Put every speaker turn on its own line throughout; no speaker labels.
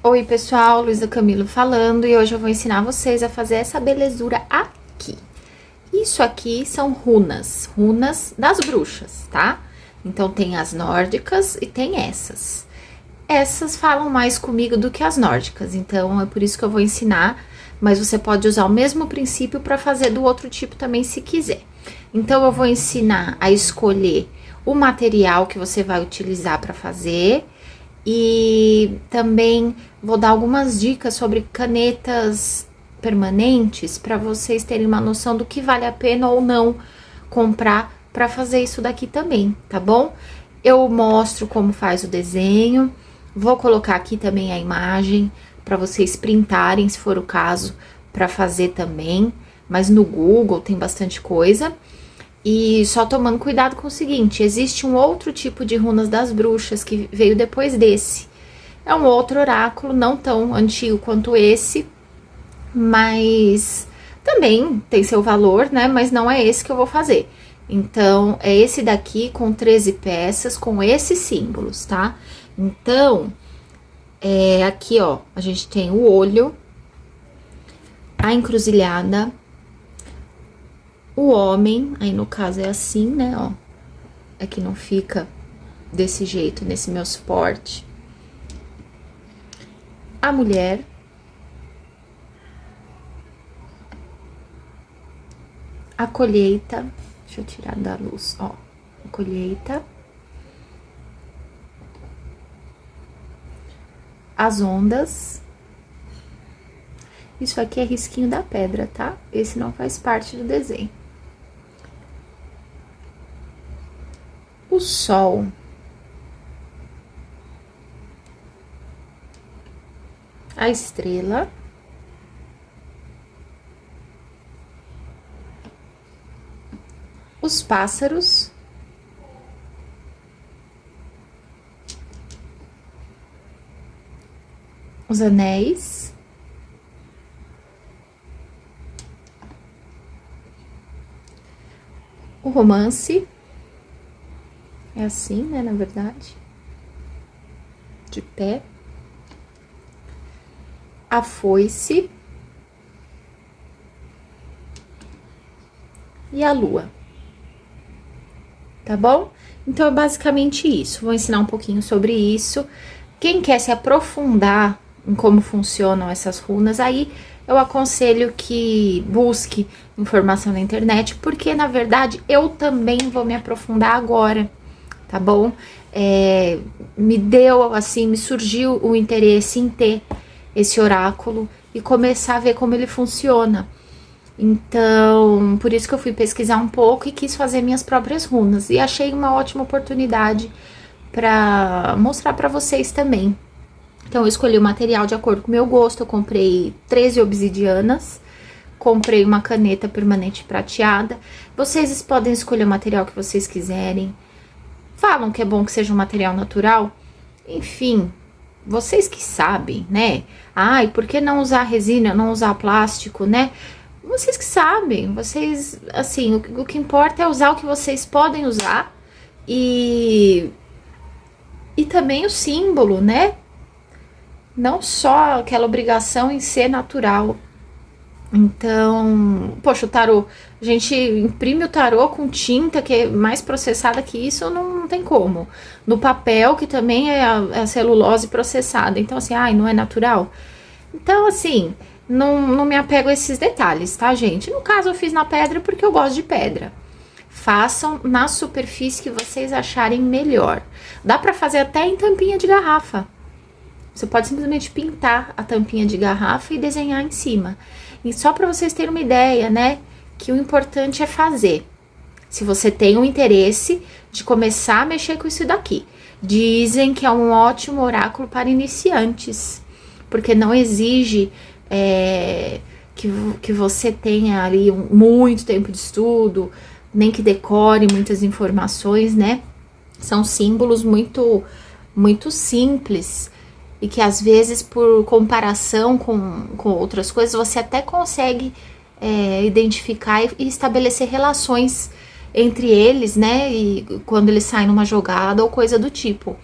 Oi pessoal, Luísa Camilo falando e hoje eu vou ensinar vocês a fazer essa belezura aqui. Isso aqui são runas das bruxas, tá? Então tem as nórdicas e tem essas. Essas falam mais comigo do que as nórdicas, então é por isso que eu vou ensinar, mas você pode usar o mesmo princípio para fazer do outro tipo também se quiser. Então eu vou ensinar a escolher o material que você vai utilizar para fazer. E também vou dar algumas dicas sobre canetas permanentes para vocês terem uma noção do que vale a pena ou não comprar para fazer isso daqui também, tá bom? Eu mostro como faz o desenho, vou colocar aqui também a imagem para vocês printarem, se for o caso, para fazer também, mas no Google tem bastante coisa. E só tomando cuidado com o seguinte, existe um outro tipo de runas das bruxas que veio depois desse. É um outro oráculo, não tão antigo quanto esse, mas também tem seu valor, né? Mas não é esse que eu vou fazer. Então, é esse daqui com 13 peças, com esses símbolos, tá? Então, aqui, ó, a gente tem o olho, a encruzilhada, o homem, aí no caso é assim, né, ó. Aqui não fica desse jeito, nesse meu suporte. A mulher. A colheita. Deixa eu tirar da luz, ó. A colheita. As ondas. Isso aqui é risquinho da pedra, tá? Esse não faz parte do desenho. O sol, a estrela, os pássaros, os anéis, o romance. É assim, né, na verdade. De pé. A foice. E a lua. Tá bom? Então, é basicamente isso. Vou ensinar um pouquinho sobre isso. Quem quer se aprofundar em como funcionam essas runas, aí eu aconselho que busque informação na internet, porque, na verdade, eu também vou me aprofundar agora. Tá bom? Me deu, assim, me surgiu o interesse em ter esse oráculo e começar a ver como ele funciona. Então, por isso que eu fui pesquisar um pouco e quis fazer minhas próprias runas. E achei uma ótima oportunidade para mostrar para vocês também. Então, eu escolhi o material de acordo com o meu gosto. Eu comprei 13 obsidianas. Comprei uma caneta permanente prateada. Vocês podem escolher o material que vocês quiserem. Falam que é bom que seja um material natural. Enfim, vocês que sabem, né? Ai, por que não usar resina, não usar plástico, né? Vocês que sabem, vocês, assim, o que importa é usar o que vocês podem usar e também o símbolo, né? Não só aquela obrigação em ser natural. Então, poxa, o tarô, a gente imprime o tarô com tinta que é mais processada que isso, não tem como. No papel, que também é a celulose processada. Então, assim, ai, não é natural? Então, assim, não me apego a esses detalhes, tá, gente? No caso, eu fiz na pedra porque eu gosto de pedra. Façam na superfície que vocês acharem melhor. Dá pra fazer até em tampinha de garrafa. Você pode simplesmente pintar a tampinha de garrafa e desenhar em cima. E só para vocês terem uma ideia, né, que o importante é fazer. Se você tem um interesse de começar a mexer com isso daqui. Dizem que é um ótimo oráculo para iniciantes, porque não exige que você tenha ali muito tempo de estudo, nem que decore muitas informações, né? São símbolos muito simples. E que às vezes, por comparação com outras coisas, você até consegue identificar e estabelecer relações entre eles, né? E quando eles saem numa jogada ou coisa do tipo.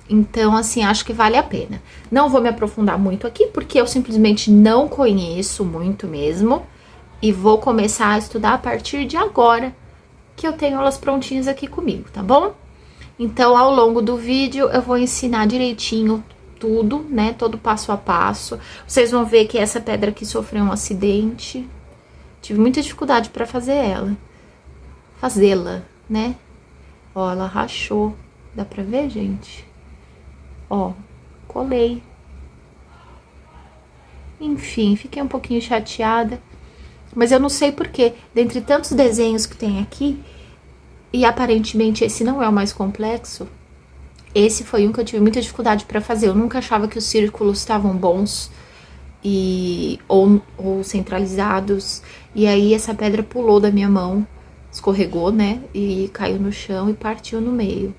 Então, assim, acho que vale a pena. Não vou me aprofundar muito aqui, porque eu simplesmente não conheço muito mesmo. E vou começar a estudar a partir de agora, que eu tenho elas prontinhas aqui comigo, tá bom? Então, ao longo do vídeo, eu vou ensinar direitinho tudo, né? Todo passo a passo. Vocês vão ver que essa pedra aqui sofreu um acidente. Tive muita dificuldade pra fazê-la, né? Ó, ela rachou. Dá pra ver, gente? Ó, colei. Enfim, fiquei um pouquinho chateada. Mas eu não sei porquê. Dentre tantos desenhos que tem aqui, e aparentemente esse não é o mais complexo, esse foi um que eu tive muita dificuldade pra fazer. Eu nunca achava que os círculos estavam bons ou centralizados. E aí essa pedra pulou da minha mão, escorregou, né? E caiu no chão e partiu no meio.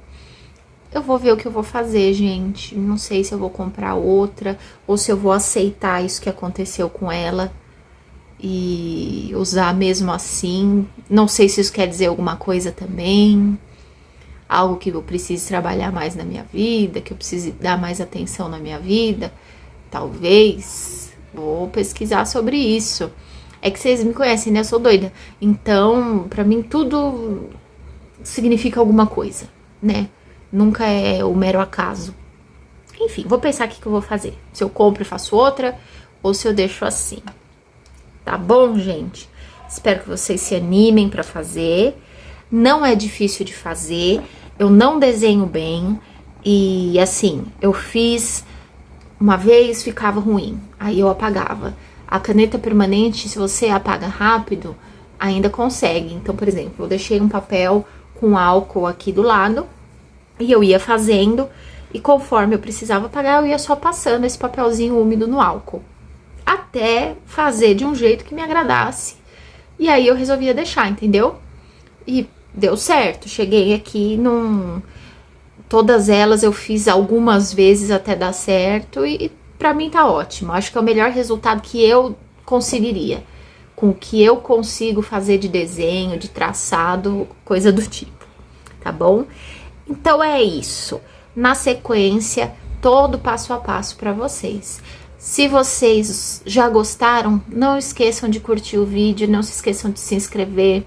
Eu vou ver o que eu vou fazer, gente. Não sei se eu vou comprar outra ou se eu vou aceitar isso que aconteceu com ela e usar mesmo assim. Não sei se isso quer dizer alguma coisa também. Algo que eu precise trabalhar mais na minha vida, que eu precise dar mais atenção na minha vida. Talvez. Vou pesquisar sobre isso. É que vocês me conhecem, né? Eu sou doida. Então, pra mim, tudo significa alguma coisa, né? Nunca é o mero acaso. Enfim, vou pensar o que eu vou fazer. Se eu compro e faço outra, ou se eu deixo assim. Tá bom, gente? Espero que vocês se animem pra fazer. Não é difícil de fazer. Eu não desenho bem. E, assim, eu fiz uma vez, ficava ruim. Aí eu apagava. A caneta permanente, se você apaga rápido, ainda consegue. Então, por exemplo, eu deixei um papel com álcool aqui do lado. E eu ia fazendo, e conforme eu precisava apagar, eu ia só passando esse papelzinho úmido no álcool. Até fazer de um jeito que me agradasse. E aí eu resolvia deixar, entendeu? E deu certo. Cheguei aqui todas elas eu fiz algumas vezes até dar certo. E pra mim tá ótimo. Acho que é o melhor resultado que eu conseguiria. Com o que eu consigo fazer de desenho, de traçado, coisa do tipo. Tá bom? Então é isso, na sequência, todo passo a passo para vocês. Se vocês já gostaram, não esqueçam de curtir o vídeo, não se esqueçam de se inscrever,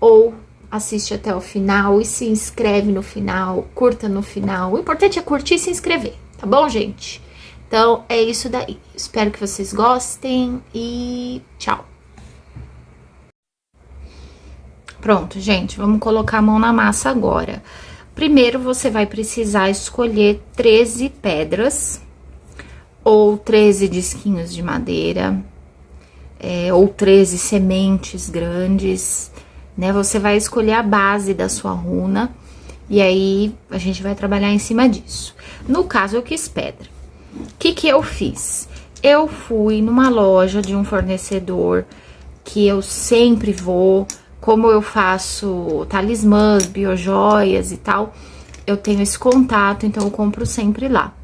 ou assiste até o final e se inscreve no final, curta no final. O importante é curtir e se inscrever, tá bom, gente? Então é isso daí, espero que vocês gostem e tchau! Pronto, gente, vamos colocar a mão na massa agora. Primeiro, você vai precisar escolher 13 pedras, ou 13 disquinhos de madeira, ou 13 sementes grandes, né? Você vai escolher a base da sua runa, e aí a gente vai trabalhar em cima disso. No caso, eu quis pedra. O que eu fiz? Eu fui numa loja de um fornecedor que eu sempre vou. Como eu faço talismãs, biojoias e tal, eu tenho esse contato, então eu compro sempre lá.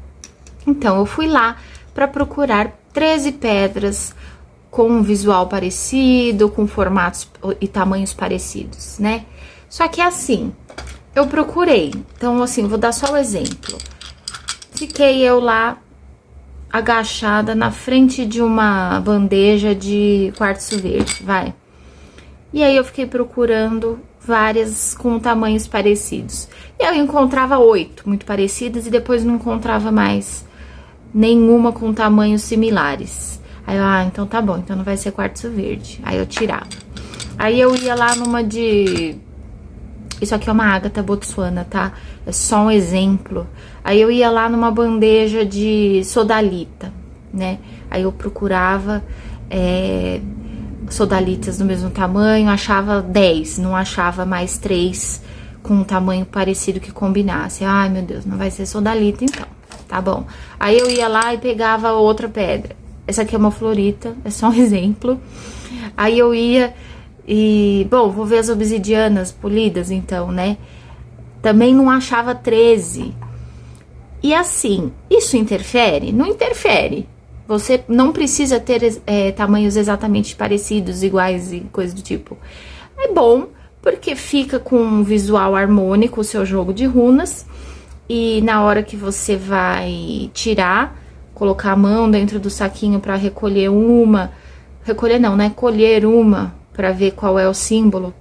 Então, eu fui lá para procurar 13 pedras com um visual parecido, com formatos e tamanhos parecidos, né? Só que assim, eu procurei. Então, assim, vou dar só o exemplo. Fiquei eu lá, agachada na frente de uma bandeja de quartzo verde, vai. E aí eu fiquei procurando várias com tamanhos parecidos. E eu encontrava 8 muito parecidas e depois não encontrava mais nenhuma com tamanhos similares. Aí eu, então tá bom, então não vai ser quartzo verde. Aí eu tirava. Aí eu ia lá numa de... Isso aqui é uma ágata botsuana, tá? É só um exemplo. Aí eu ia lá numa bandeja de sodalita, né? Aí eu procurava... sodalitas do mesmo tamanho, achava 10, não achava mais 3 com um tamanho parecido que combinasse. Ai, meu Deus, não vai ser sodalita então, tá bom. Aí eu ia lá e pegava outra pedra. Essa aqui é uma florita, é só um exemplo. Aí eu ia e, bom, vou ver as obsidianas polidas então, né? Também não achava 13. E assim, isso interfere? Não interfere. Você não precisa ter tamanhos exatamente parecidos, iguais e coisa do tipo. É bom, porque fica com um visual harmônico o seu jogo de runas. e na hora que você vai tirar, colocar a mão dentro do saquinho para recolher uma, recolher não, né? Colher uma para ver qual é o símbolo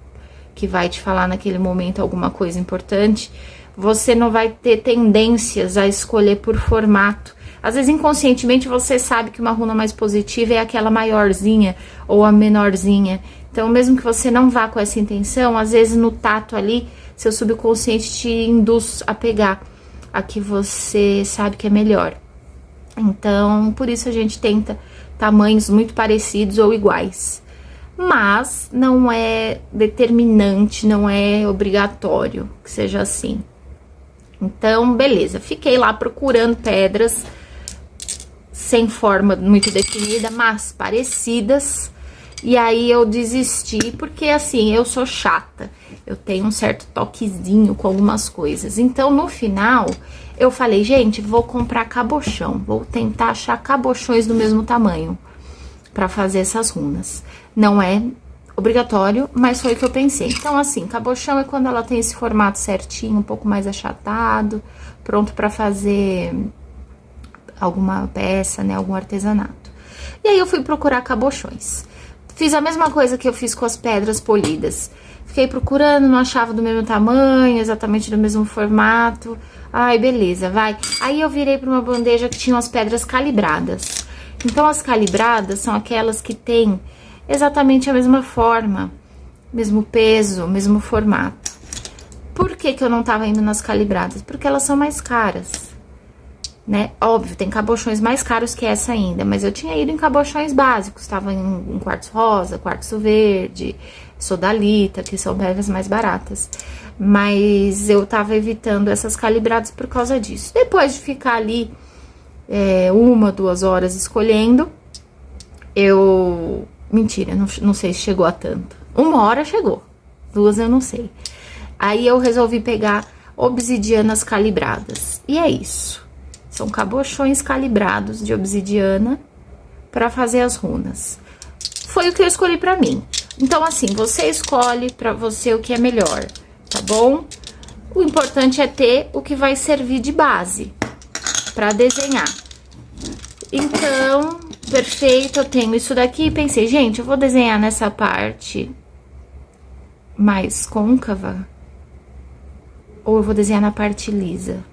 que vai te falar naquele momento alguma coisa importante, você não vai ter tendências a escolher por formato. Às vezes, inconscientemente, você sabe que uma runa mais positiva é aquela maiorzinha ou a menorzinha. Então, mesmo que você não vá com essa intenção, às vezes no tato ali, seu subconsciente te induz a pegar a que você sabe que é melhor. Então, por isso a gente tenta tamanhos muito parecidos ou iguais. Mas não é determinante, não é obrigatório que seja assim. Então, beleza. Fiquei lá procurando pedras sem forma muito definida, mas parecidas. E aí eu desisti, porque assim, eu sou chata. Eu tenho um certo toquezinho com algumas coisas. Então, no final, eu falei, gente, vou comprar cabochão. Vou tentar achar cabochões do mesmo tamanho para fazer essas runas. Não é obrigatório, mas foi o que eu pensei. Então, assim, cabochão é quando ela tem esse formato certinho, um pouco mais achatado, pronto para fazer alguma peça, né, algum artesanato. E aí eu fui procurar cabochões. Fiz a mesma coisa que eu fiz com as pedras polidas. Fiquei procurando, não achava do mesmo tamanho, exatamente do mesmo formato. Ai, beleza, vai. Aí eu virei para uma bandeja que tinha as pedras calibradas. Então, as calibradas são aquelas que têm exatamente a mesma forma, mesmo peso, mesmo formato. Por que que eu não tava indo nas calibradas? Porque elas são mais caras, né? Óbvio, tem cabochões mais caros que essa ainda, mas eu tinha ido em cabochões básicos, tava em quartzo rosa, quartzo verde, sodalita, que são pedras mais baratas. Mas eu tava evitando essas calibradas por causa disso. Depois de ficar ali 1, 2 horas escolhendo, mentira, não sei se chegou a tanto. 1 hora chegou, 2 eu não sei. Aí eu resolvi pegar obsidianas calibradas. E é isso. São cabochões calibrados de obsidiana para fazer as runas. Foi o que eu escolhi pra mim. Então, assim, você escolhe pra você o que é melhor, tá bom? O importante é ter o que vai servir de base pra desenhar. Então, perfeito, eu tenho isso daqui e pensei, gente, eu vou desenhar nessa parte mais côncava ou eu vou desenhar na parte lisa?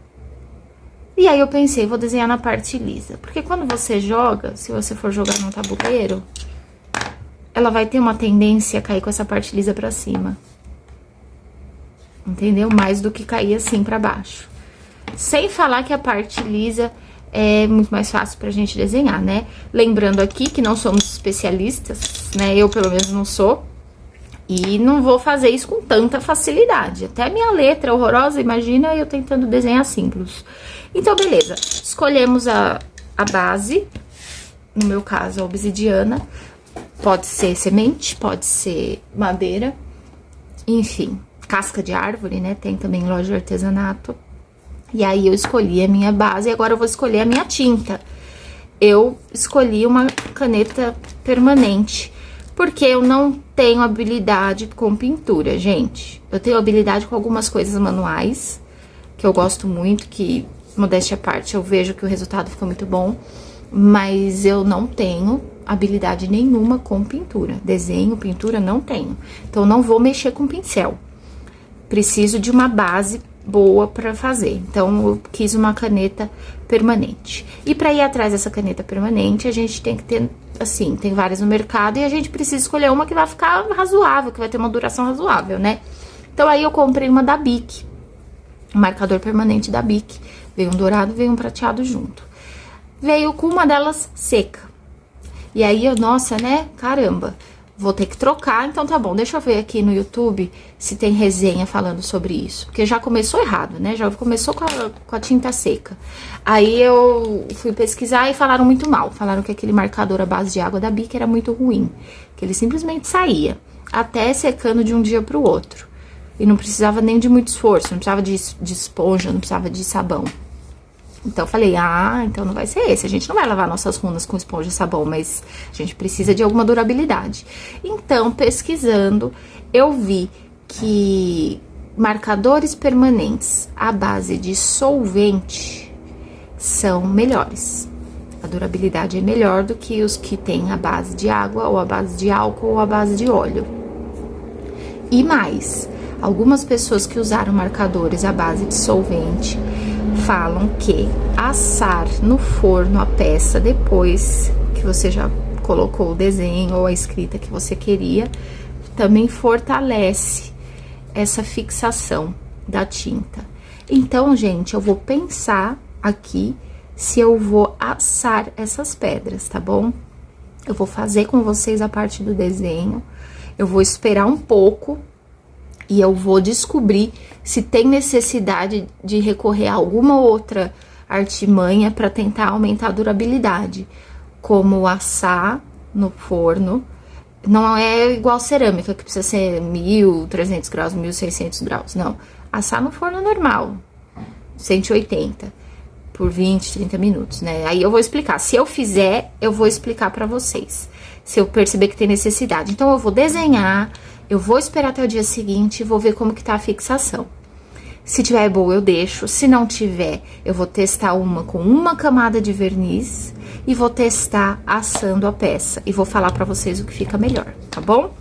E aí eu pensei, vou desenhar na parte lisa, porque quando você joga, se você for jogar num tabuleiro, ela vai ter uma tendência a cair com essa parte lisa pra cima. Entendeu? Mais do que cair assim pra baixo. Sem falar que a parte lisa é muito mais fácil pra gente desenhar, né? Lembrando aqui que não somos especialistas, né? Eu, pelo menos, não sou. E não vou fazer isso com tanta facilidade. Até a minha letra horrorosa, imagina eu tentando desenhar símbolos. Então, beleza. Escolhemos a base. No meu caso, a obsidiana. Pode ser semente, pode ser madeira. Enfim, casca de árvore, né? Tem também loja de artesanato. E aí eu escolhi a minha base e agora eu vou escolher a minha tinta. Eu escolhi uma caneta permanente, porque eu não tenho habilidade com pintura, gente. Eu tenho habilidade com algumas coisas manuais, que eu gosto muito, que, modéstia à parte, eu vejo que o resultado fica muito bom. Mas eu não tenho habilidade nenhuma com pintura. Desenho, pintura, não tenho. Então, eu não vou mexer com pincel. Preciso de uma base boa pra fazer. Então, eu quis uma caneta permanente. E pra ir atrás dessa caneta permanente, a gente tem que ter, assim, tem várias no mercado e a gente precisa escolher uma que vai ficar razoável, que vai ter uma duração razoável, né? Então, aí eu comprei uma da Bic, um marcador permanente da Bic. Veio um dourado, veio um prateado junto. Veio com uma delas seca. E aí eu, nossa, né? Caramba, vou ter que trocar, então tá bom, deixa eu ver aqui no YouTube se tem resenha falando sobre isso. Porque já começou errado, né? Já começou com a tinta seca. Aí eu fui pesquisar e falaram muito mal. Falaram que aquele marcador à base de água da Bic era muito ruim. Que ele simplesmente saía, até secando de um dia pro outro. E não precisava nem de muito esforço, não precisava de esponja, não precisava de sabão. Então, eu falei, então não vai ser esse. A gente não vai lavar nossas runas com esponja e sabão, mas a gente precisa de alguma durabilidade. Então, pesquisando, eu vi que marcadores permanentes à base de solvente são melhores. A durabilidade é melhor do que os que têm a base de água, ou a base de álcool, ou a base de óleo. E mais, algumas pessoas que usaram marcadores à base de solvente falam que assar no forno a peça depois que você já colocou o desenho ou a escrita que você queria, também fortalece essa fixação da tinta. Então, gente, eu vou pensar aqui se eu vou assar essas pedras, tá bom? Eu vou fazer com vocês a parte do desenho, eu vou esperar um pouco e eu vou descobrir se tem necessidade de recorrer a alguma outra artimanha para tentar aumentar a durabilidade, como assar no forno. Não é igual cerâmica, que precisa ser 1.300 graus, 1.600 graus, não. Assar no forno normal, 180, por 20, 30 minutos, né? Aí eu vou explicar. Se eu fizer, eu vou explicar pra vocês, se eu perceber que tem necessidade. Então, eu vou desenhar, eu vou esperar até o dia seguinte e vou ver como que tá a fixação. Se tiver boa, eu deixo. Se não tiver, eu vou testar uma com uma camada de verniz e vou testar assando a peça. E vou falar pra vocês o que fica melhor, tá bom?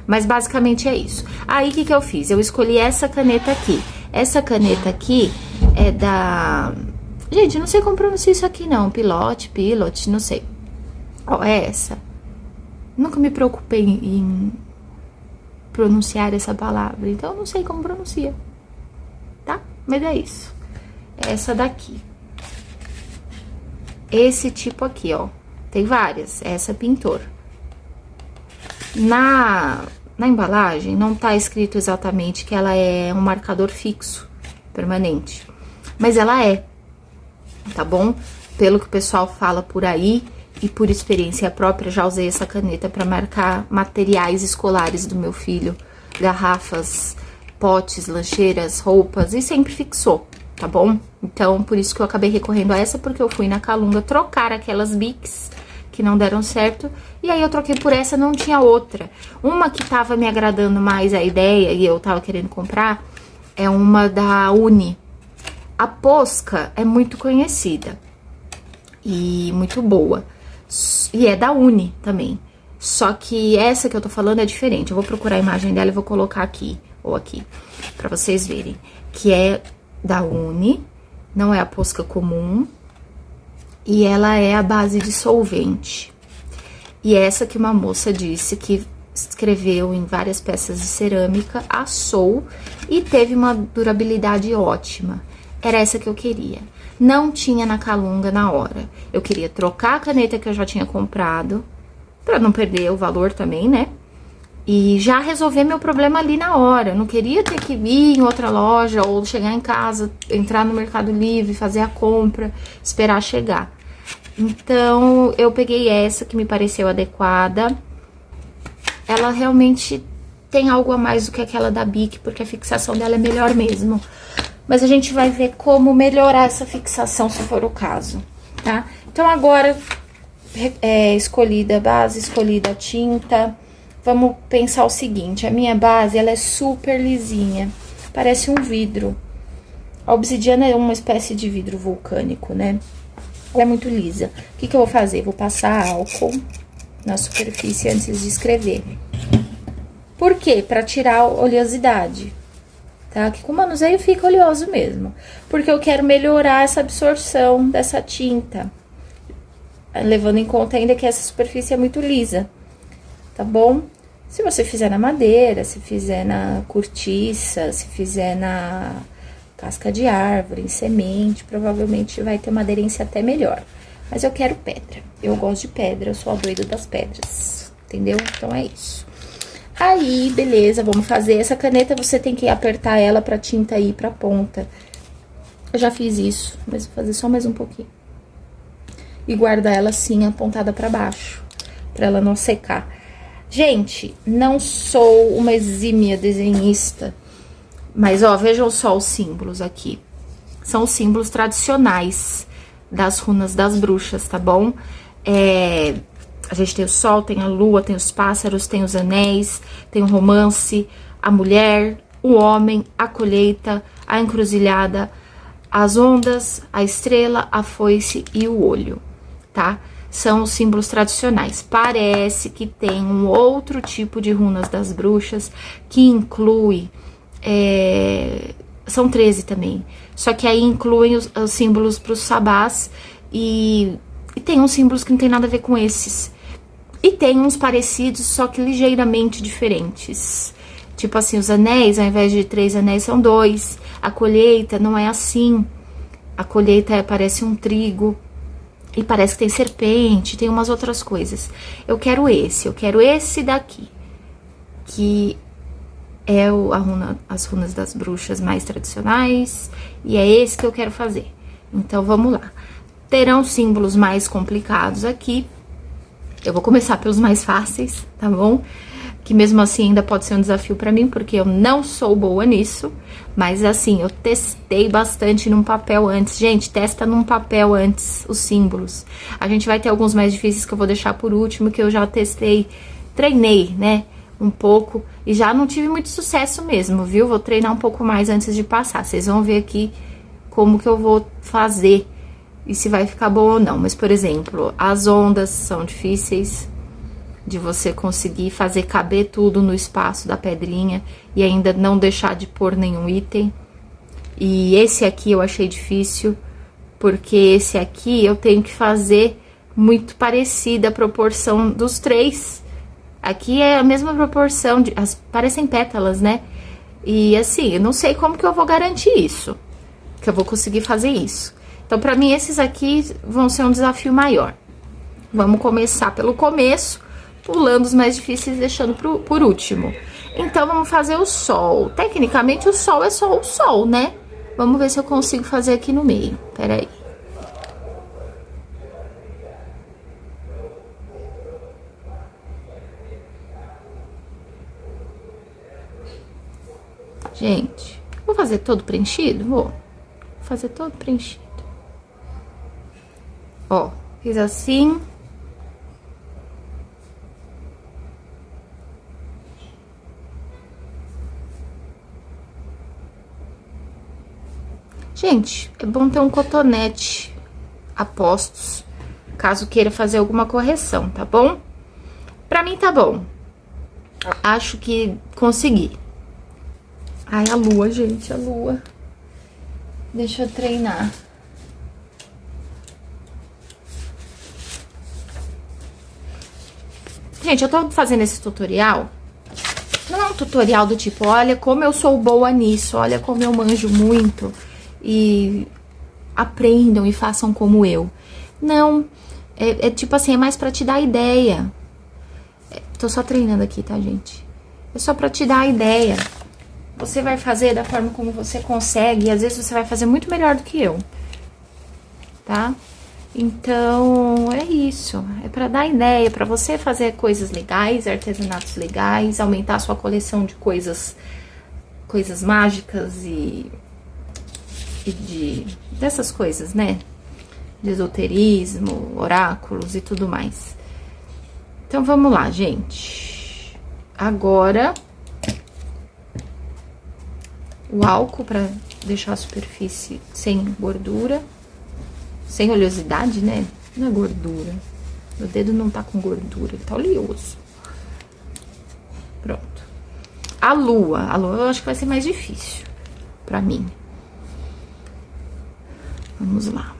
Mas basicamente é isso. Aí, o que que eu fiz? Eu escolhi essa caneta aqui. Essa caneta aqui é da... Gente, não sei como pronuncia isso aqui, não. Pilot, não sei. Ó, é essa. Nunca me preocupei em pronunciar essa palavra. Então, eu não sei como pronuncia. Tá? Mas é isso. É essa daqui. Esse tipo aqui, ó. Tem várias. Essa Pintor. Na embalagem, não tá escrito exatamente que ela é um marcador fixo, permanente. Mas ela é, tá bom? Pelo que o pessoal fala por aí e por experiência própria, já usei essa caneta para marcar materiais escolares do meu filho. Garrafas, potes, lancheiras, roupas, e sempre fixou, tá bom? Então, por isso que eu acabei recorrendo a essa, porque eu fui na Calunga trocar aquelas Bics que não deram certo, e aí eu troquei por essa, não tinha outra. Uma que tava me agradando mais a ideia, e eu tava querendo comprar, é uma da Uni. A Posca é muito conhecida e muito boa, e é da Uni também. Só que essa que eu tô falando é diferente. Eu vou procurar a imagem dela e vou colocar aqui, ou aqui, pra vocês verem. Que é da Uni, não é a Posca comum, e ela é a base de solvente. E essa que uma moça disse que escreveu em várias peças de cerâmica, assou e teve uma durabilidade ótima. Era essa que eu queria. Não tinha na Calunga na hora. Eu queria trocar a caneta que eu já tinha comprado, pra não perder o valor também, né? E já resolver meu problema ali na hora. Eu não queria ter que ir em outra loja ou chegar em casa, entrar no Mercado Livre, fazer a compra, esperar chegar. Então, eu peguei essa que me pareceu adequada. Ela realmente tem algo a mais do que aquela da Bic, porque a fixação dela é melhor mesmo. Mas a gente vai ver como melhorar essa fixação, se for o caso, tá? Então, agora, escolhida a base, escolhida a tinta, vamos pensar o seguinte: a minha base, ela é super lisinha, parece um vidro. A obsidiana é uma espécie de vidro vulcânico, né? Ela é muito lisa. O que que eu vou fazer? Vou passar álcool na superfície antes de escrever. Por quê? Pra tirar a oleosidade, tá? Que com o manuseio fica oleoso mesmo. Porque eu quero melhorar essa absorção dessa tinta, levando em conta ainda que essa superfície é muito lisa, tá bom? Se você fizer na madeira, se fizer na cortiça, se fizer na casca de árvore, em semente, provavelmente vai ter uma aderência até melhor. Mas eu quero pedra. Eu gosto de pedra, eu sou a doida das pedras, entendeu? Então é isso. Aí, beleza, vamos fazer. Essa caneta você tem que apertar ela pra tinta ir pra ponta. Eu já fiz isso, mas vou fazer só mais um pouquinho. E guardar ela assim, apontada pra baixo, pra ela não secar. Gente, não sou uma exímia desenhista, mas, ó, vejam só os símbolos aqui. São os símbolos tradicionais das runas das bruxas, tá bom? A gente tem o sol, tem a lua, tem os pássaros, tem os anéis, tem o romance, a mulher, o homem, a colheita, a encruzilhada, as ondas, a estrela, a foice e o olho, tá? São os símbolos tradicionais. Parece que tem um outro tipo de runas das bruxas que inclui... são 13 também. Só que aí incluem os símbolos para os sabás e tem uns símbolos que não tem nada a ver com esses. E tem uns parecidos, só que ligeiramente diferentes. Tipo assim, os anéis, ao invés de 3 anéis, são 2. A colheita não é assim. A colheita parece um trigo. E parece que tem serpente, tem umas outras coisas. Eu quero esse daqui. Que é as runas das bruxas mais tradicionais. E é esse que eu quero fazer. Então, vamos lá. Terão símbolos mais complicados aqui. Eu vou começar pelos mais fáceis, tá bom? Que mesmo assim ainda pode ser um desafio pra mim, porque eu não sou boa nisso. Mas assim, eu testei bastante num papel antes. Gente, testa num papel antes os símbolos. A gente vai ter alguns mais difíceis que eu vou deixar por último, que eu já testei, treinei, né? Um pouco. E já não tive muito sucesso mesmo, viu? Vou treinar um pouco mais antes de passar. Vocês vão ver aqui como que eu vou fazer e se vai ficar bom ou não. Mas, por exemplo, as ondas são difíceis de você conseguir fazer caber tudo no espaço da pedrinha e ainda não deixar de pôr nenhum item. E esse aqui eu achei difícil, porque esse aqui eu tenho que fazer muito parecida a proporção dos 3. Aqui é a mesma proporção, parecem pétalas, né? E assim, eu não sei como que eu vou garantir isso, que eu vou conseguir fazer isso. Então, pra mim, esses aqui vão ser um desafio maior. Vamos começar pelo começo, pulando os mais difíceis e deixando por último. Então, vamos fazer o sol. Tecnicamente, o sol é só o sol, né? Vamos ver se eu consigo fazer aqui no meio. Peraí. Gente, vou fazer todo preenchido? Vou fazer todo preenchido. Ó, fiz assim. Gente, é bom ter um cotonete a postos, caso queira fazer alguma correção, tá bom? Pra mim tá bom. Acho que consegui. Ai, a lua, gente, a lua. Deixa eu treinar. Gente, eu tô fazendo esse tutorial. Não é um tutorial do tipo, olha como eu sou boa nisso, olha como eu manjo muito. E aprendam e façam como eu. Não, é tipo assim, é mais pra te dar ideia. Tô só treinando aqui, tá, gente? É só pra te dar a ideia. Você vai fazer da forma como você consegue, e às vezes você vai fazer muito melhor do que eu, tá? Então, é isso. É pra dar ideia, pra você fazer coisas legais, artesanatos legais, aumentar a sua coleção de coisas mágicas e dessas coisas, né? De esoterismo, oráculos e tudo mais. Então, vamos lá, gente. Agora, o álcool pra deixar a superfície sem gordura, sem oleosidade, né? Não é gordura. Meu dedo não tá com gordura, ele tá oleoso. Pronto. A lua eu acho que vai ser mais difícil pra mim. Vamos lá.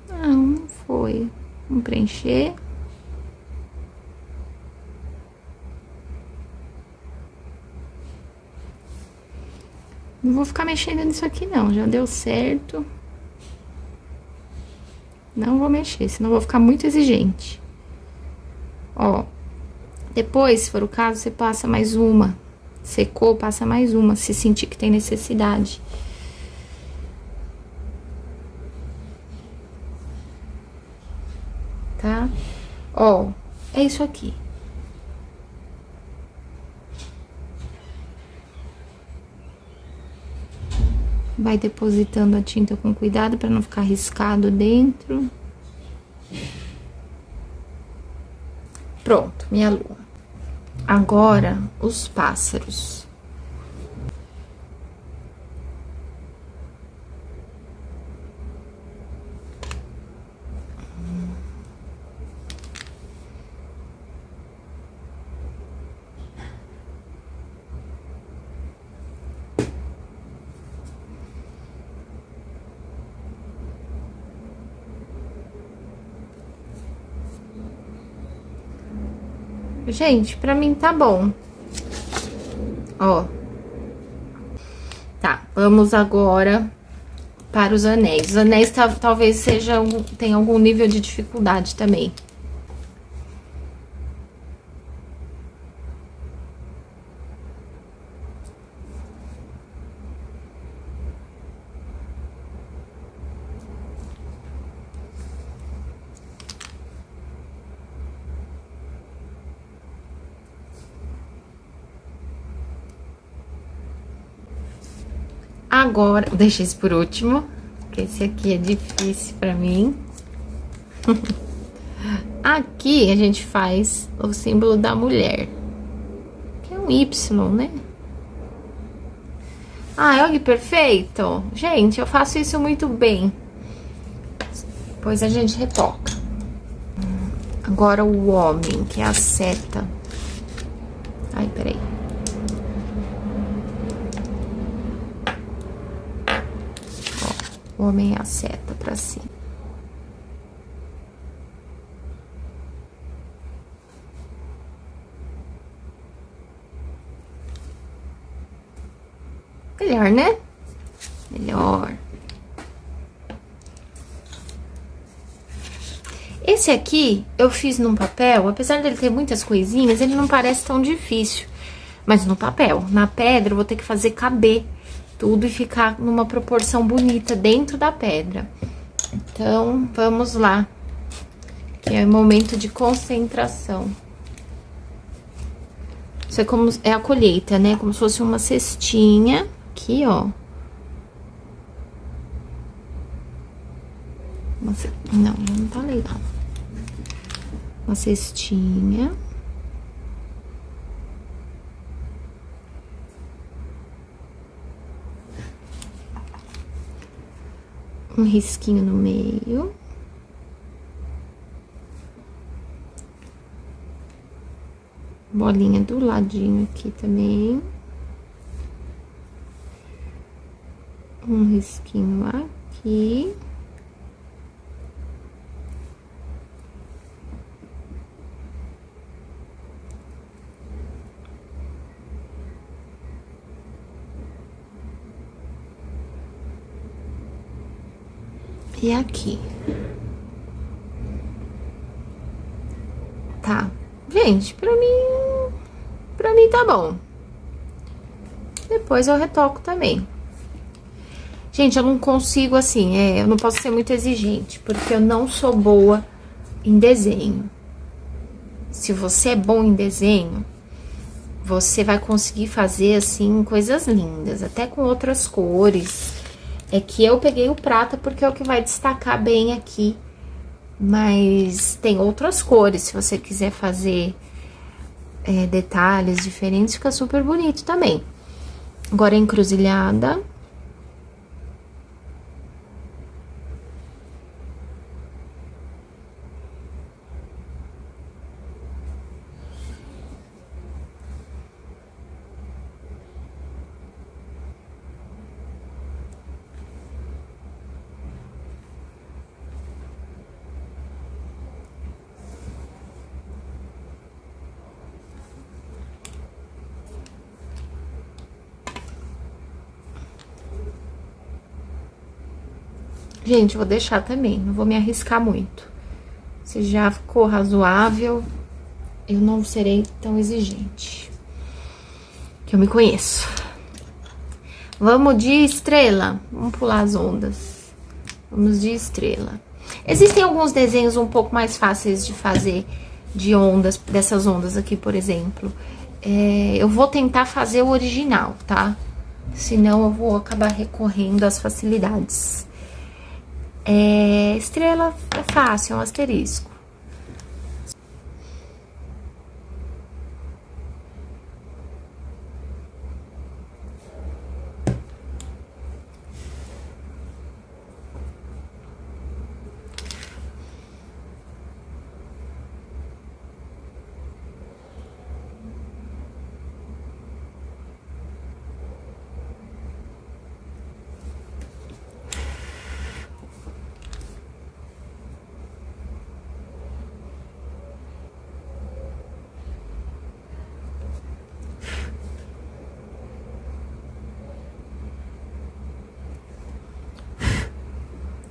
Não foi. Vamos preencher. Não vou ficar mexendo nisso aqui, não. Já deu certo. Não vou mexer, senão vou ficar muito exigente. Ó, depois, se for o caso, você passa mais uma. Secou, passa mais uma, se sentir que tem necessidade. Tá? Ó, é isso aqui. Vai depositando a tinta com cuidado para não ficar riscado dentro. Pronto, minha lua. Agora, os pássaros. Gente, pra mim tá bom. Ó. Tá, vamos agora para os anéis. Os anéis talvez tenha algum nível de dificuldade também. Agora, deixa esse por último, porque esse aqui é difícil pra mim. Aqui a gente faz o símbolo da mulher, que é um Y, né? Ah, olha que perfeito! Gente, eu faço isso muito bem. Depois a gente retoca. Agora o homem, que é a seta. Ai, peraí. O homem é a seta pra cima. Melhor, né? Melhor. Esse aqui eu fiz num papel, apesar dele ter muitas coisinhas, ele não parece tão difícil. Mas no papel, na pedra, eu vou ter que fazer caber tudo e ficar numa proporção bonita dentro da pedra. Então, vamos lá. Que é momento de concentração. Isso é como é a colheita, né? Como se fosse uma cestinha. Aqui, ó. Não, não tá legal. Uma cestinha. Um risquinho no meio. Bolinha do ladinho aqui também. Um risquinho aqui. E aqui. Tá. Gente, pra mim tá bom. Depois eu retoco também. Gente, eu não consigo assim, eu não posso ser muito exigente, porque eu não sou boa em desenho. Se você é bom em desenho, você vai conseguir fazer, assim, coisas lindas, até com outras cores. É que eu peguei o prata porque é o que vai destacar bem aqui. Mas tem outras cores, se você quiser fazer detalhes diferentes, fica super bonito também. Agora, a encruzilhada. Gente, vou deixar também, não vou me arriscar muito. Se já ficou razoável, eu não serei tão exigente. Que eu me conheço. Vamos de estrela. Vamos pular as ondas. Vamos de estrela. Existem alguns desenhos um pouco mais fáceis de fazer de ondas, dessas ondas aqui, por exemplo. Eu vou tentar fazer o original, tá? senão eu vou acabar recorrendo às facilidades. Estrela é fácil, é um asterisco.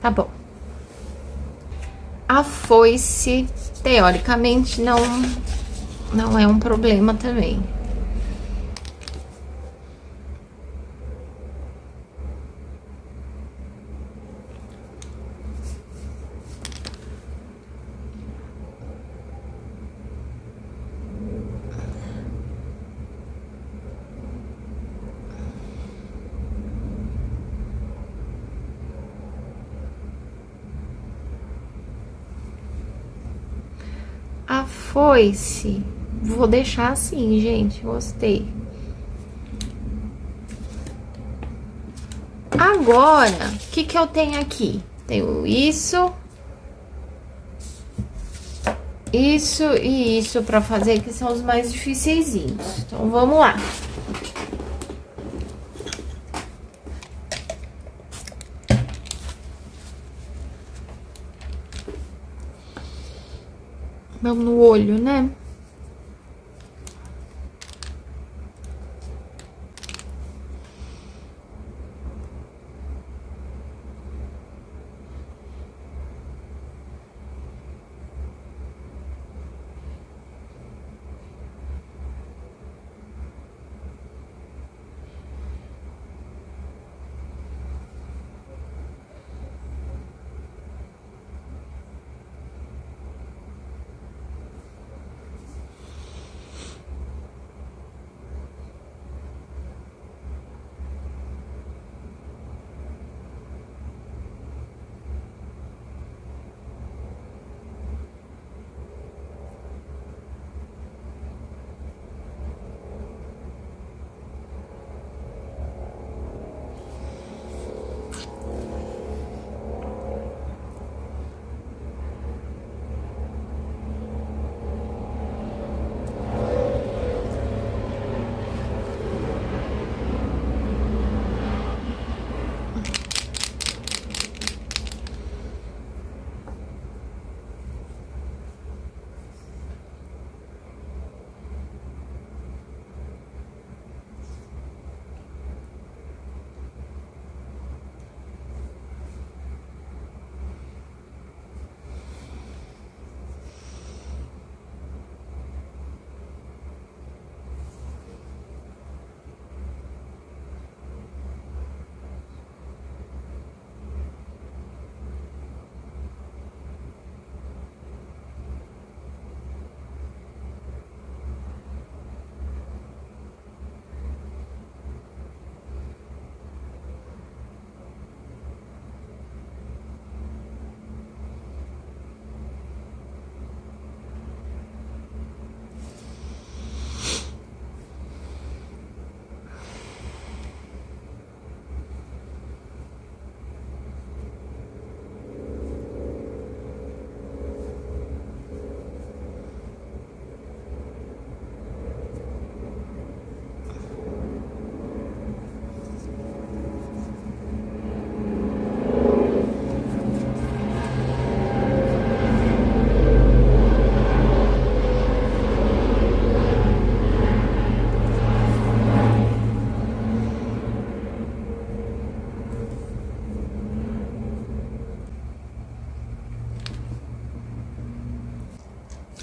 Tá bom. A foice, teoricamente, não é um problema também. A foice, vou deixar assim, gente, gostei. Agora, o que que eu tenho aqui? Tenho isso e isso pra fazer, que são os mais difíceizinhos. Então, vamos lá. Vamos no olho, né?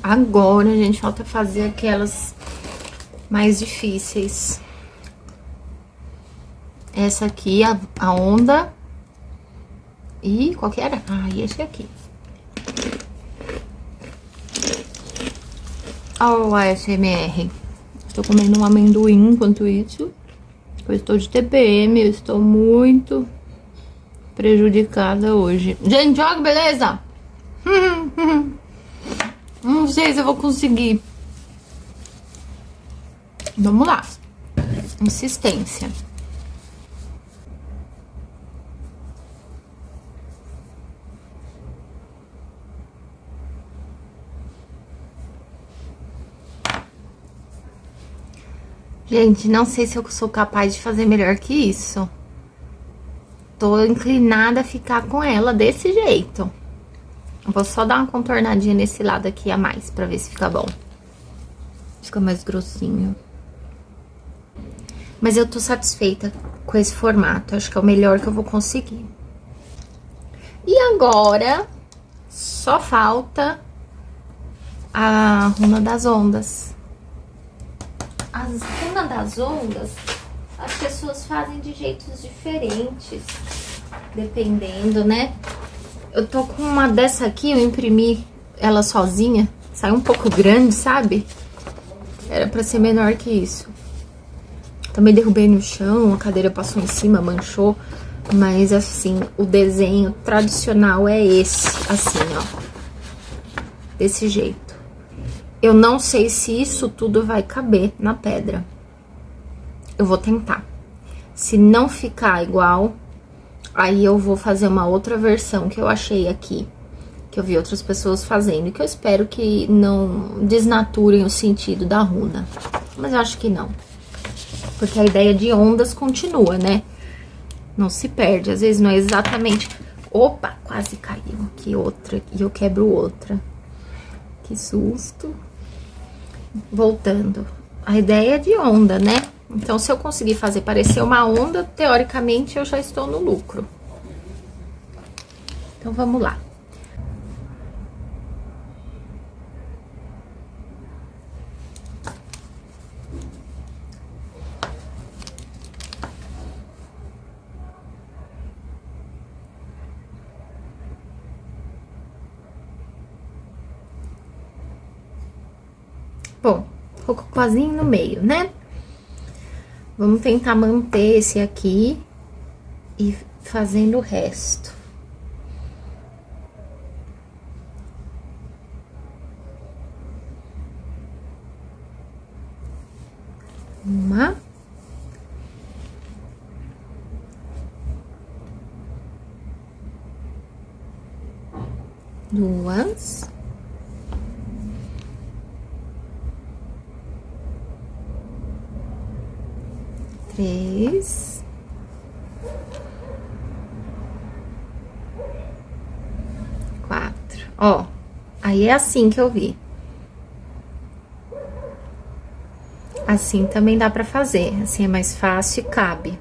Agora, a gente, falta fazer aquelas mais difíceis. Essa aqui, a onda. E qual que era? Ah, e esse aqui. Olha o ASMR. Tô comendo um amendoim enquanto isso. Eu estou de TPM, eu estou muito prejudicada hoje. Gente, olha que beleza! Não sei se eu vou conseguir. Vamos lá. Insistência. Gente, não sei se eu sou capaz de fazer melhor que isso. Tô inclinada a ficar com ela desse jeito. Vou só dar uma contornadinha nesse lado aqui a mais, pra ver se fica bom. Fica mais grossinho. Mas eu tô satisfeita com esse formato. Acho que é o melhor que eu vou conseguir. E agora, só falta a runa das ondas. As runas das ondas, as pessoas fazem de jeitos diferentes, dependendo, né? Eu tô com uma dessa aqui, eu imprimi ela sozinha, saiu um pouco grande, sabe? Era pra ser menor que isso. Também derrubei no chão, a cadeira passou em cima, manchou. Mas assim, o desenho tradicional é esse, assim, ó. Desse jeito. Eu não sei se isso tudo vai caber na pedra. Eu vou tentar. Se não ficar igual, aí eu vou fazer uma outra versão que eu achei aqui. Que eu vi outras pessoas fazendo. E que eu espero que não desnaturem o sentido da runa. Mas eu acho que não. Porque a ideia de ondas continua, né? Não se perde. Às vezes não é exatamente... Opa, quase caiu aqui outra. E eu quebro outra. Que susto. Voltando. A ideia é de onda, né? Então, se eu conseguir fazer parecer uma onda, teoricamente, eu já estou no lucro. Então, vamos lá. Bom, ficou quase no meio, né? Vamos tentar manter esse aqui e fazendo o resto. Uma. Duas. Três. Quatro. Ó, aí é assim que eu vi. Assim também dá pra fazer, assim é mais fácil e cabe.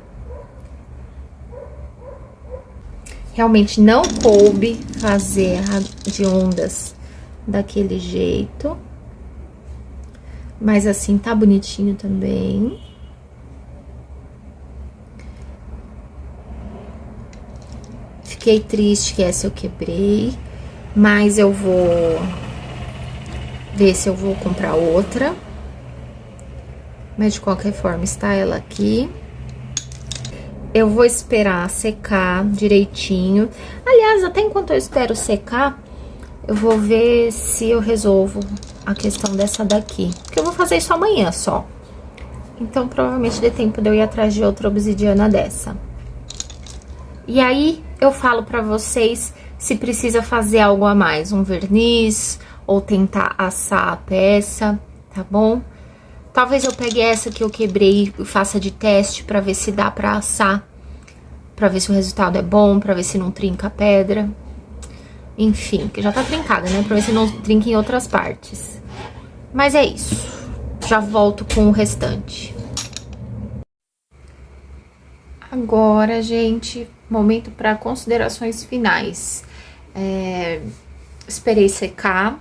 Realmente não coube fazer a de ondas daquele jeito. Mas assim tá bonitinho também. Fiquei triste que essa eu quebrei, mas eu vou ver se eu vou comprar outra. Mas de qualquer forma, está ela aqui. Eu vou esperar secar direitinho. Aliás, até enquanto eu espero secar, eu vou ver se eu resolvo a questão dessa daqui. Porque eu vou fazer isso amanhã só. Então, provavelmente dê tempo de eu ir atrás de outra obsidiana dessa. E aí, eu falo pra vocês se precisa fazer algo a mais. Um verniz, ou tentar assar a peça, tá bom? Talvez eu pegue essa que eu quebrei e faça de teste pra ver se dá pra assar. Pra ver se o resultado é bom, pra ver se não trinca a pedra. Enfim, que já tá trincada, né? Pra ver se não trinca em outras partes. Mas é isso. Já volto com o restante. Agora, gente, momento pra considerações finais. Esperei secar.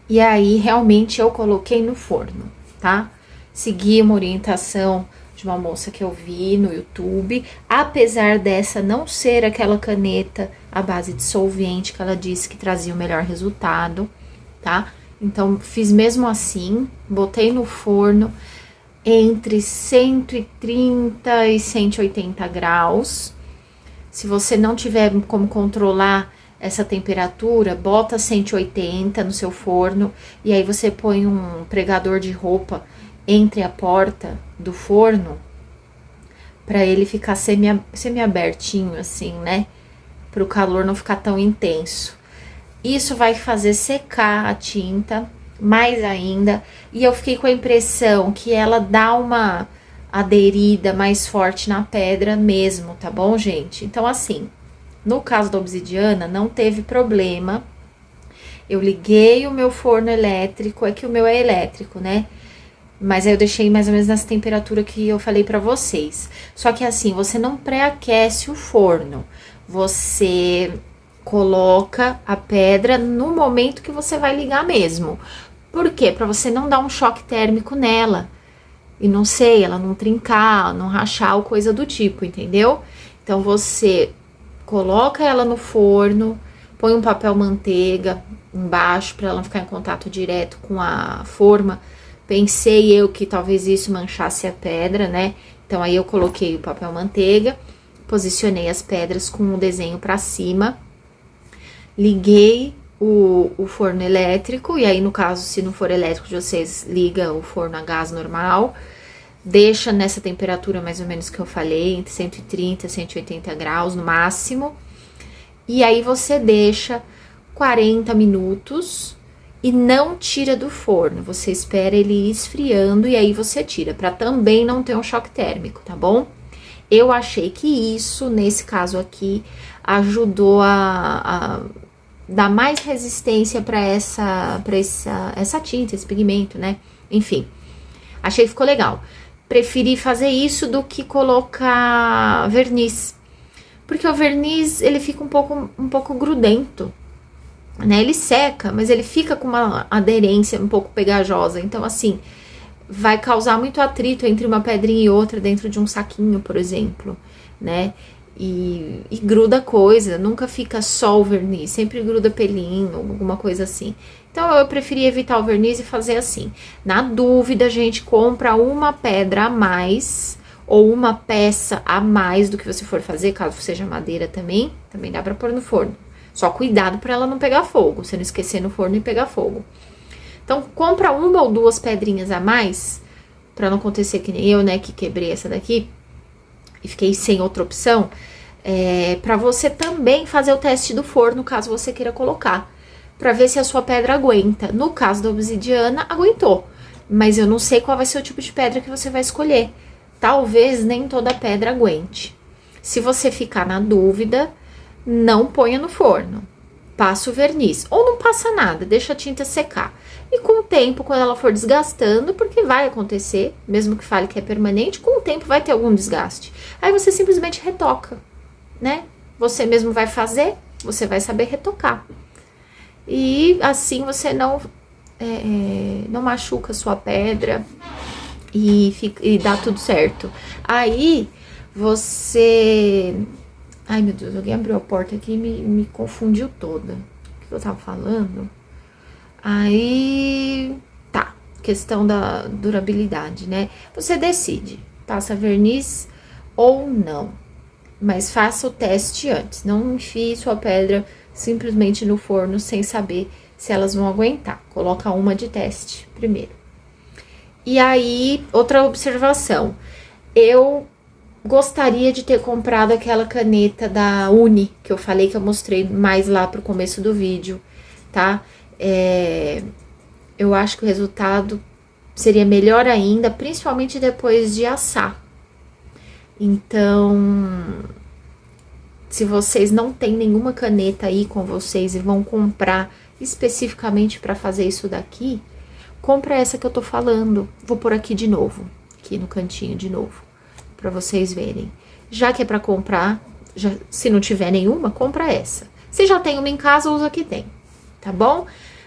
E aí, realmente, eu coloquei no forno, tá? Segui uma orientação de uma moça que eu vi no YouTube. Apesar dessa não ser aquela caneta à base de solvente que ela disse que trazia o melhor resultado, tá? Então, fiz mesmo assim, botei no forno. entre 130 e 180 graus. Se você não tiver como controlar essa temperatura, bota 180 no seu forno e aí você põe um pregador de roupa entre a porta do forno para ele ficar semi-abertinho assim, né? Para o calor não ficar tão intenso. Isso vai fazer secar a tinta mais ainda, e eu fiquei com a impressão que ela dá uma aderida mais forte na pedra mesmo, tá bom, gente? Então, assim, no caso da obsidiana, não teve problema. Eu liguei o meu forno elétrico, é que o meu é elétrico, né? Mas aí eu deixei mais ou menos nessa temperatura que eu falei pra vocês. Só que assim, você não pré-aquece o forno. Você coloca a pedra no momento que você vai ligar mesmo. Por quê? Pra você não dar um choque térmico nela. E não sei, ela não trincar, não rachar ou coisa do tipo, entendeu? Então você coloca ela no forno, põe um papel manteiga embaixo pra ela não ficar em contato direto com a forma. Pensei eu que talvez isso manchasse a pedra, né? Então aí eu coloquei o papel manteiga, posicionei as pedras com o desenho pra cima, liguei o forno elétrico, e aí no caso, se não for elétrico de vocês, liga o forno a gás normal, deixa nessa temperatura mais ou menos que eu falei, entre 130 e 180 graus no máximo, e aí você deixa 40 minutos e não tira do forno, você espera ele ir esfriando e aí você tira, para também não ter um choque térmico, tá bom? Eu achei que isso, nesse caso aqui, ajudou a dar mais resistência para essa tinta, esse pigmento, né? Enfim, achei que ficou legal. Preferi fazer isso do que colocar verniz, porque o verniz, ele fica um pouco grudento, né? Ele seca, mas ele fica com uma aderência um pouco pegajosa, então assim, vai causar muito atrito entre uma pedrinha e outra dentro de um saquinho, por exemplo, né? E gruda coisa, nunca fica só o verniz, sempre gruda pelinho, alguma coisa assim. Então eu preferi evitar o verniz e fazer assim. Na dúvida, a gente compra uma pedra a mais ou uma peça a mais do que você for fazer, caso seja madeira também dá pra pôr no forno. Só cuidado pra ela não pegar fogo, você não esquecer no forno e pegar fogo. Então compra uma ou duas pedrinhas a mais, pra não acontecer que nem eu, né, que quebrei essa daqui e fiquei sem outra opção, para você também fazer o teste do forno, caso você queira colocar, para ver se a sua pedra aguenta. No caso da obsidiana, aguentou, mas eu não sei qual vai ser o tipo de pedra que você vai escolher. Talvez nem toda pedra aguente. Se você ficar na dúvida, não ponha no forno, passa o verniz, ou não passa nada, deixa a tinta secar. E com o tempo, quando ela for desgastando, porque vai acontecer, mesmo que fale que é permanente, com o tempo vai ter algum desgaste. Aí você simplesmente retoca, né? Você mesmo vai fazer, você vai saber retocar. E assim você não machuca a sua pedra e dá tudo certo. Aí você... Ai, meu Deus, alguém abriu a porta aqui e me confundiu toda. O que eu tava falando? Aí, tá, questão da durabilidade, né? Você decide, passa verniz ou não, mas faça o teste antes. Não enfie sua pedra simplesmente no forno sem saber se elas vão aguentar. Coloca uma de teste primeiro. E aí, outra observação. Eu gostaria de ter comprado aquela caneta da Uni, que eu falei, que eu mostrei mais lá pro começo do vídeo, tá? Eu acho que o resultado seria melhor ainda, principalmente depois de assar. Então, se vocês não têm nenhuma caneta aí com vocês e vão comprar especificamente para fazer isso daqui, compra essa que eu tô falando. Vou pôr aqui de novo, aqui no cantinho de novo, para vocês verem. Já que é para comprar, se não tiver nenhuma, compra essa. Se já tem uma em casa, usa a que tem, tá bom?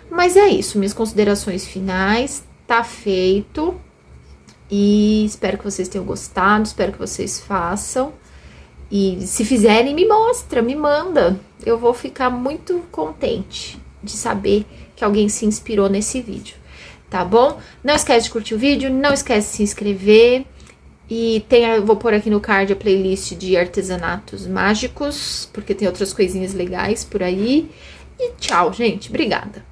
Mas é isso, minhas considerações finais, tá feito. E espero que vocês tenham gostado, espero que vocês façam. E se fizerem, me mostra, me manda. Eu vou ficar muito contente de saber que alguém se inspirou nesse vídeo. tá bom? Não esquece de curtir o vídeo, não esquece de se inscrever. E vou pôr aqui no card a playlist de artesanatos mágicos, porque tem outras coisinhas legais por aí. E tchau, gente. Obrigada.